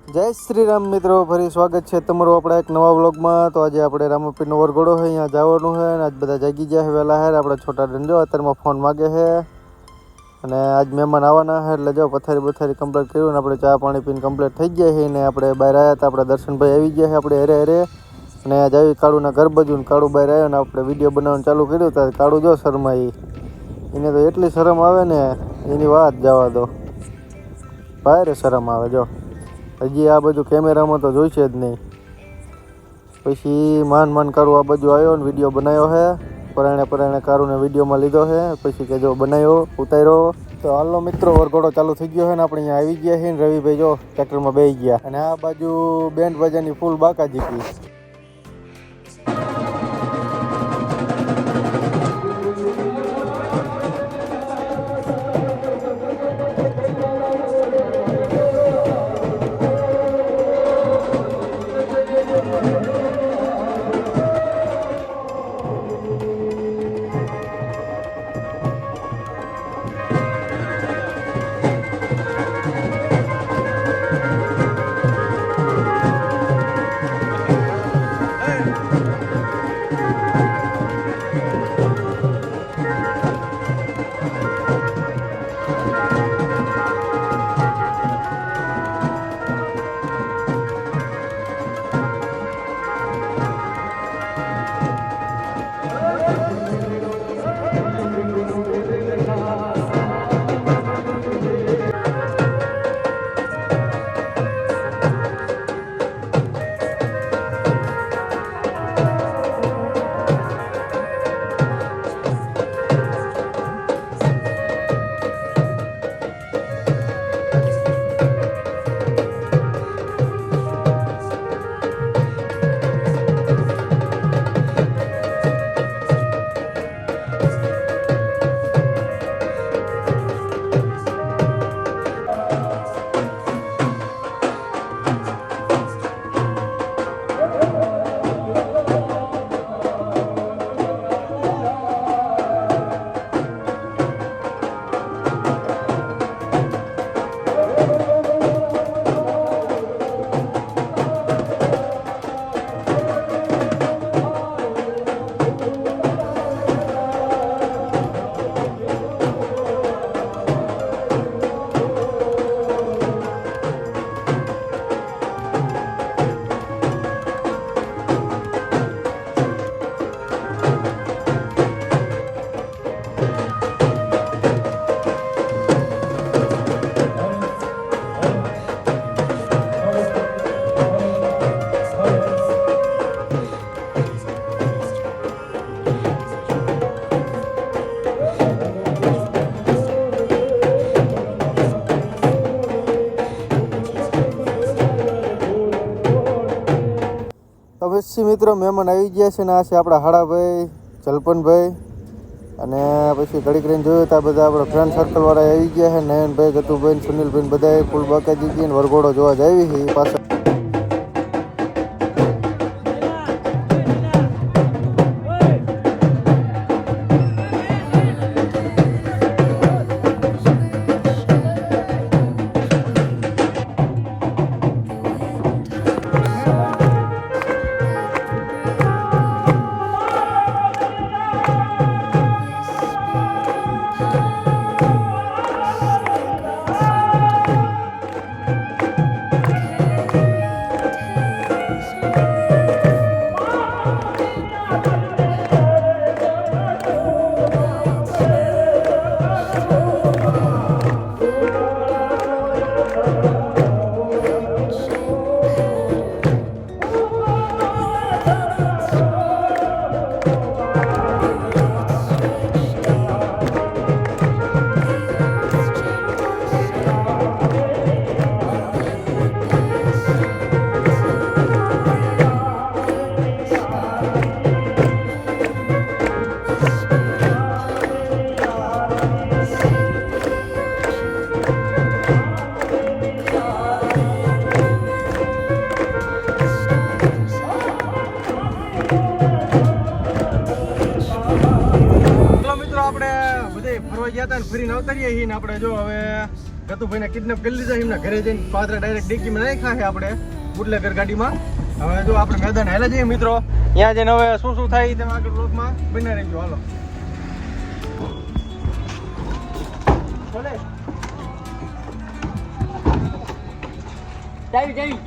જય શ્રી રામ મિત્રો, ફરી સ્વાગત છે તમારું આપણા એક નવા વ્લોગમાં. તો આજે આપણે રામપીરનો વરઘોડો છે, અહીંયા જવાનું છે અને આજ બધા જાગી ગયા છે વહેલા. છે આપણે છોટા ડંજો અત્યારમાં ફોન માગે છે અને આજ મહેમાન આવવાના છે એટલે જો પથારી બથારી કમ્પ્લીટ કર્યું ને આપણે ચા પાણી પીને કમ્પ્લીટ થઈ ગયા છે ને આપણે બહાર આવ્યા હતા. આપણા દર્શનભાઈ આવી ગયા છે આપણે હેરે હેરે અને આજ આવી કાળુના ઘર બાજુ ને કાળુ બહાર આવ્યો ને આપણે વિડીયો બનાવવાનું ચાલુ કર્યું હતું. કાળુ જો શરમાઈ, એને તો એટલી શરમ આવે ને એની વાત જવા દો, ભારે શરમ આવે. જો હજી આ બધું કેમેરામાં તો જોઈશે જ નહીં. પછી માન કારું આ બાજુ આવ્યો ને વિડીયો બનાવ્યો છે. પરાણે કારુને વિડીયોમાં લીધો છે. પછી કે જો બનાવ્યો ઉતાર્યો. તો હાલો મિત્રો, વરઘોડો ચાલુ થઈ ગયો છે ને આપણે અહીંયા આવી ગયા છીએ ને રવિભાઈ જો ટ્રેક્ટરમાં બેસી ગયા અને આ બાજુ બેન્ડ બાજાની ફૂલ બાકાજી હતી. પછી મિત્રો મહેમાન આવી ગયા છે ને આ છે આપણા હાડાભાઈ જલપનભાઈ અને પછી ઘડીક રહીને જોયું તો આ બધા આપણા ફ્રેન્ડ સર્કલવાળા આવી ગયા છે. નયનભાઈ, ગતુભાઈ, સુનિલભાઈ બધા ફૂલ બાકાજી ગઈ ને વરઘોડો જોવા જ આવી છે એ પાછળ. ફરવા ગયા હતા ને ફરીને આવતા રહીએ છીએ ને આપણે જો હવે ગતુભાઈને કિડનેપ કરી લીધા એમના ઘરે જઈને પાદરા ડાયરેક્ટ ડિક્કીમાં નાખ્યા છે આપણે બુટલેગર ગાડીમાં. હવે જો આપણે મેદાન હેલા જઈએ મિત્રો, ત્યાં જઈને હવે શું શું થાય તેમાં આગળ બ્લોગમાં બની રહેજો. હાલો ચાવી ચાવી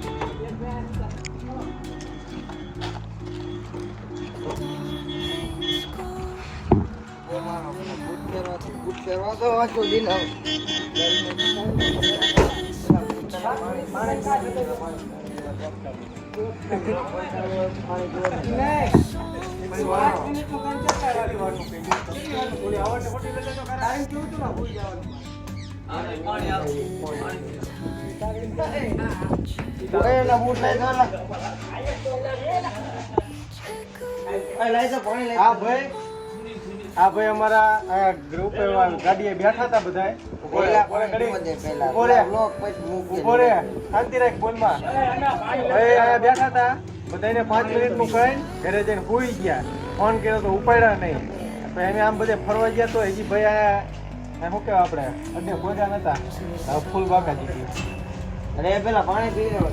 હા ભાઈ અમારા ગ્રુપ ગાડીએ બેઠા હતા બધા શાંતિ રાખ બોલમાં. ભાઈ અહીંયા બેઠા હતા બધાને 5 મિનિટનું કઈ ઘરે જઈને સુઈ ગયા. ફોન કર્યો તો ઉપાડ્યા નહીં. અમે આમ બધે ફરવા ગયા તો હજી ભાઈ આયા શું કહેવાય આપણે અન્ય ભોજા નતા ફૂલ બાકા જીતી. અરે પેલા પાણી પી રહ્યો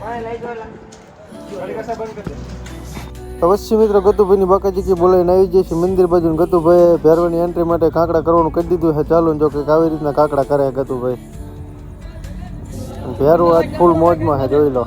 પાણી લઈ ગયો બંધ કરી. અવશ્ય મિત્રો ગતુભાઈની બાકાજી બોલાવીને આવી જશે મંદિર બાજુ. ગતુભાઈ ભેરવાની એન્ટ્રી માટે કાંકડા કરવાનું કહી દીધું છે. ચાલો જો કંઈક આવી રીતના કાંકડા કરે ગતુભાઈ. ભેરવું આજ ફૂલ મોજમાં છે, જોઈ લો.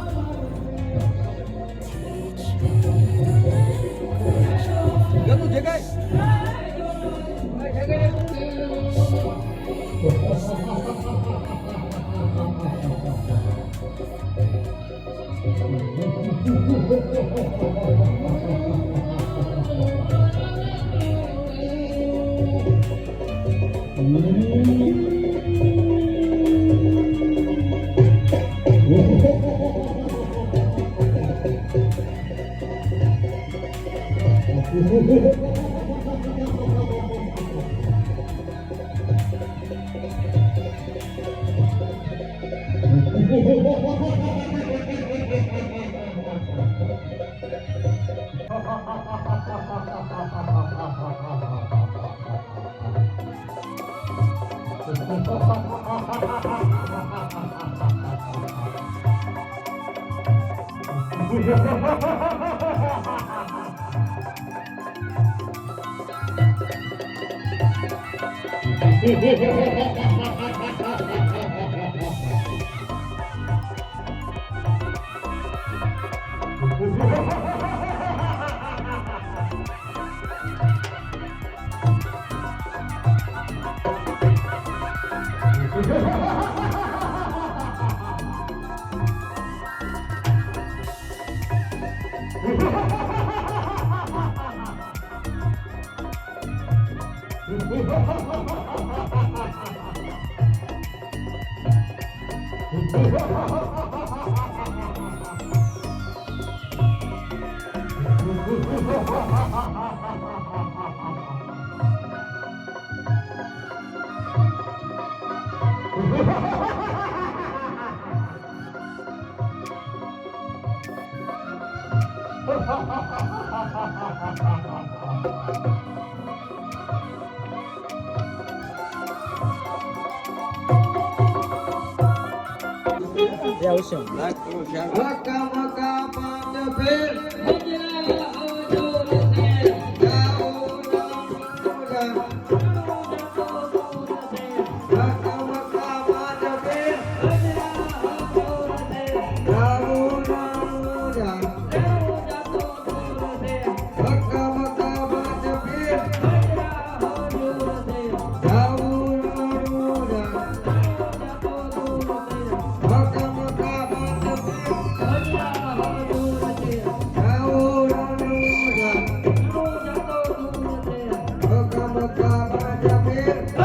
Bye.